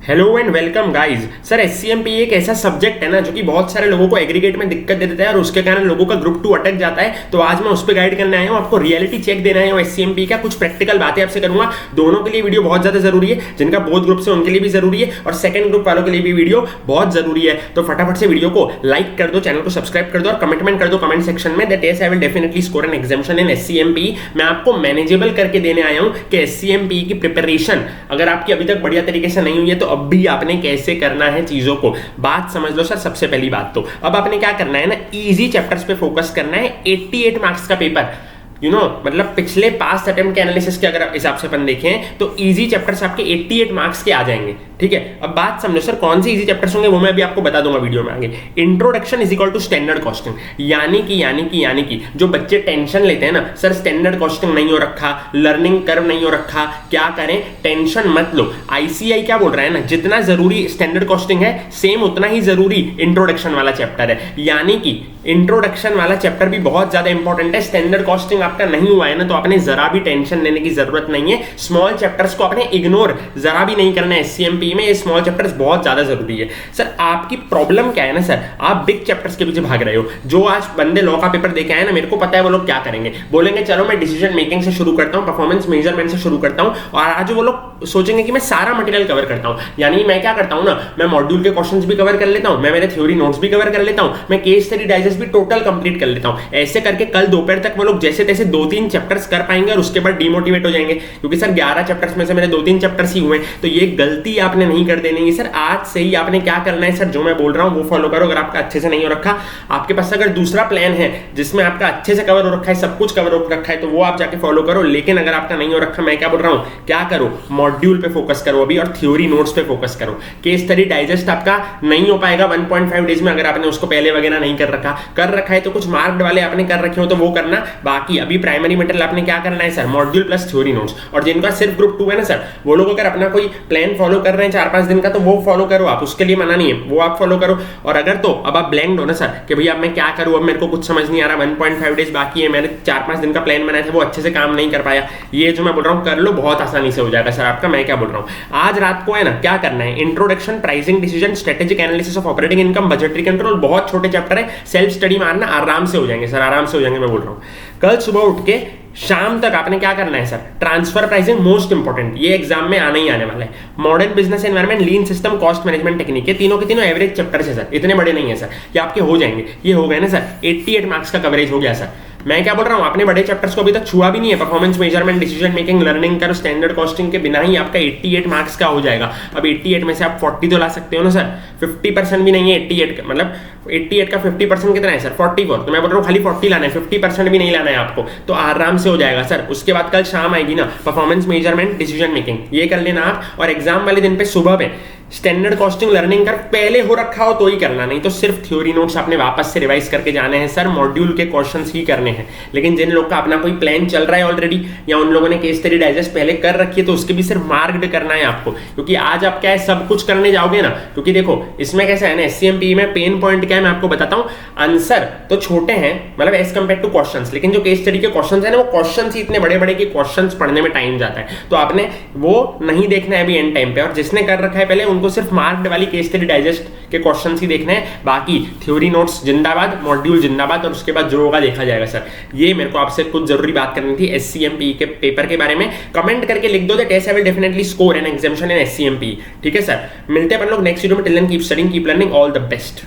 Hello and welcome guys. Sir SCMP एक ऐसा subject है ना जो कि बहुत सारे लोगों को एग्रीगेट में दिक्कत दे देता है और उसके कारण लोगों का ग्रुप 2 अटक जाता है। तो आज मैं उस पर गाइड करने आया हूँ, आपको रियलिटी चेक देना है एससीएमपी का, कुछ प्रैक्टिकल बातें आपसे करूंगा। दोनों के लिए वीडियो बहुत ज्यादा जरूरी है, जिनका बोथ ग्रुप से उनके लिए भी जरूरी है और सेकंड ग्रुप वालों के लिए भी वीडियो बहुत जरूरी है। तो फटाफट से वीडियो को लाइक कर दो, चैनल को सब्सक्राइब कर दो और कमिटमेंट कर दो कमेंट सेक्शन में that yes I will definitely score an examination in SCMP. मैं आपको मैनेजेबल करके देने आया हूं कि एससीएमपी की प्रिपरेशन अगर आपकी अभी तक बढ़िया तरीके से नहीं हुई है तो अब भी आपने कैसे करना है चीजों को। बात समझ लो सर। सबसे पहली बात तो अब आपने क्या करना है ना, इजी चैप्टर्स पे फोकस करना है। 88 मार्क्स का पेपर, मतलब पिछले पास्ट अटेम्प्ट के एनालिसिस के अगर हिसाब से अपन देखें तो इजी चैप्टर्स आपके 88 मार्क्स के आ जाएंगे। ठीक है, अब बात समझो सर कौन से इजी चैप्टर्स होंगे वो मैं अभी आपको बता दूंगा वीडियो में आगे। Introduction is equal to standard costing, यानी कि जो बच्चे टेंशन लेते हैं ना सर स्टैंडर्ड कॉस्टिंग नहीं हो रखा, लर्निंग कर्व नहीं हो रखा, क्या करें, टेंशन मत लो। आईसीआई क्या बोल रहा है ना, जितना जरूरी स्टैंडर्ड कॉस्टिंग है सेम उतना ही जरूरी इंट्रोडक्शन वाला चैप्टर है। यानी कि इंट्रोडक्शन वाला चैप्टर भी बहुत ज्यादा इंपॉर्टेंट है। स्टैंडर्ड कॉस्टिंग आपका नहीं हुआ है ना तो आपने जरा भी टेंशन लेने की जरूरत नहीं है। स्मॉल चैप्टर्स को आपने इग्नोर जरा भी नहीं करना है। एससीएमपी में ये स्मॉल चैप्टर्स बहुत ज्यादा जरूरी है। सर आपकी प्रॉब्लम क्या है ना सर, आप बिग चैप्टर्स के पीछे भाग रहे हो। जो आज बंदे लॉ का पेपर देके आए ना, मेरे को पता है वो लोग क्या करेंगे। बोलेंगे चलो मैं डिसीजन मेकिंग से शुरू करता हूं, परफॉर्मेंस मेजरमेंट से शुरू करता हूं, और आज वो लोग सोचेंगे कि मैं सारा मटेरियल कवर करता हूं। यानी मैं क्या करता हूं ना, मैं मॉड्यूल के क्वेश्चंस भी कवर कर लेता हूं, मैं मेरे थ्योरी नोट्स भी कवर कर लेता हूं, मैं केस स्टडी डाइजेस्ट भी टोटल कंप्लीट कर लेता हूं। ऐसे करके कल दोपहर तक वो लोग जैसे तैसे 2-3 चैप्टर्स कर पाएंगे और उसके बाद डिमोटिवेट हो जाएंगे, क्योंकि सर 11 चैप्टर्स में से मेरे 2-3 चैप्टर्स ही हुए। तो ये गलती आपने नहीं कर देनी है सर। आज से ही आपने क्या करना है सर, जो मैं बोल रहा हूं वो फॉलो करो। अगर आपका अच्छे से नहीं हो रखा, आपके पास अगर दूसरा प्लान है जिसमें आपका अच्छे से कवर हो रखा है, सब कुछ कवर हो रखा है, तो वो आप जाके फॉलो करो। लेकिन अगर आपका नहीं हो रखा, मैं क्या बोल रहा हूं, क्या करो, मॉड्यूल पे फोकस करो अभी और थ्योरी नोट्स पे फोकस करो। केस स्टडी डाइजेस्ट आपका नहीं हो पाएगा 1.5 डेज में अगर आपने उसको पहले वगैरह नहीं कर रखा है तो कुछ मार्क्ड वाले आपने कर रखे हो तो वो करना। बाकी अभी प्राइमरी मटेरियल आपने क्या करना है sir, module plus theory notes. और जिनका सिर्फ ग्रुप 2 है ना सर, वो लोग अगर अपना कोई प्लान फॉलो कर रहे हैं 4-5 दिन का तो वो फॉलो करो आप, उसके लिए मना नहीं है, वो आप फॉलो करो। और अगर तो अब आप ब्लैंक हो ना सर कि भैया अब मैं क्या करूं, अब मेरे को कुछ समझ नहीं आ रहा, 1.5 डेज बाकी है, मैंने 4-5 दिन का प्लान बनाया था वो अच्छे से काम नहीं कर पाया, ये जो मैं बोल रहा हूं कर लो, बहुत आसानी से हो जाएगा सर आपका। मैं क्या बोल रहा हूं, आज रात को है ना क्या करना है, introduction, pricing decision, strategic analysis of operating income, budgetary control, बहुत छोटे चैप्टर है, सेल्फ स्टडी मारना, आराम से हो जाएंगे सर, आराम से हो जाएंगे। मैं बोल रहा हूं कल सुबह उठ के शाम तक आपने क्या करना है sir, transfer pricing most important, ये एग्जाम में आने ही आने वाला है। मॉडर्न बिजनेस एनवायरनमेंट, लीन सिस्टम, कॉस्ट मैनेजमेंट टेक्निक, ये तीनों के तीनों एवरेज चैप्टर्स है सर, इतने बड़े नहीं है सर, ये आपके हो जाएंगे। ये हो गए ना सर, 88 मार्क्स का कवरेज हो गया सर। मैं क्या बोल रहा हूं, आपने बड़े चैप्टर्स को अभी तक छुआ भी नहीं है। Performance measurement, decision making, learning कर, स्टैंडर्ड कॉस्टिंग के बिना ही आपका 88 मार्क्स का हो जाएगा। अब 88 में से आप 40 तो ला सकते हो ना सर, 50% भी नहीं है 88 का, मतलब 88 का 50% कितना है सर, 44। तो मैं बोल रहा हूँ खाली 40 लाना है, 50% भी नहीं लाना है आपको, तो आराम से हो जाएगा सर। उसके बाद कल शाम आएगी ना परफॉर्मेंस मेजरमेंट, डिसीजन मेकिंग, ये कर लेना आप। और एग्जाम वाले दिन पे सुबह पे स्टैंडर्ड कॉस्टिंग, लर्निंग कर पहले हो रखा हो तो ही करना, नहीं तो सिर्फ थ्योरी नोट्स आपने वापस से रिवाइज करके जाने हैं सर, मॉड्यूल के क्वेश्चंस ही करने हैं। लेकिन जिन लोग का अपना कोई प्लान चल रहा है ऑलरेडी, या उन लोगों ने केस स्टडी डाइजेस्ट पहले कर रखी है, तो उसके भी सिर्फ मार्क्ड करना है आपको, क्योंकि आज आप क्या है सब कुछ करने जाओगे ना। क्योंकि देखो इसमें कैसा है ना, एससीएमपी में पेन पॉइंट क्या है मैं आपको बताता हूं, आंसर तो छोटे हैं मतलब एज कंपेयर टू क्वेश्चंस, लेकिन जो केस स्टडी के क्वेश्चंस है ना वो क्वेश्चंस ही इतने बड़े बड़े कि क्वेश्चंस पढ़ने में टाइम जाता है। तो आपने वो नहीं देखना है अभी एंड टाइम पे, और जिसने कर रखा है पहले उनको सिर्फ मार्क्ड वाली केस स्टडी डाइजेस्ट के क्वेश्चंस ही देखने हैं। बाकी थ्योरी नोट्स जिंदाबाद, मॉड्यूल जिंदाबाद, और उसके बाद जो होगा देखा जाएगा सर। ये मेरे को आपसे कुछ जरूरी बात करनी थी एससीएमपी के पेपर के बारे में। कमेंट करके लिख दो that yes I will definitely score an examination in SCMP. ठीक है सर, मिलते हैं अपन लोग नेक्स्ट वीडियो में। Till then keep studying, keep learning, all the best.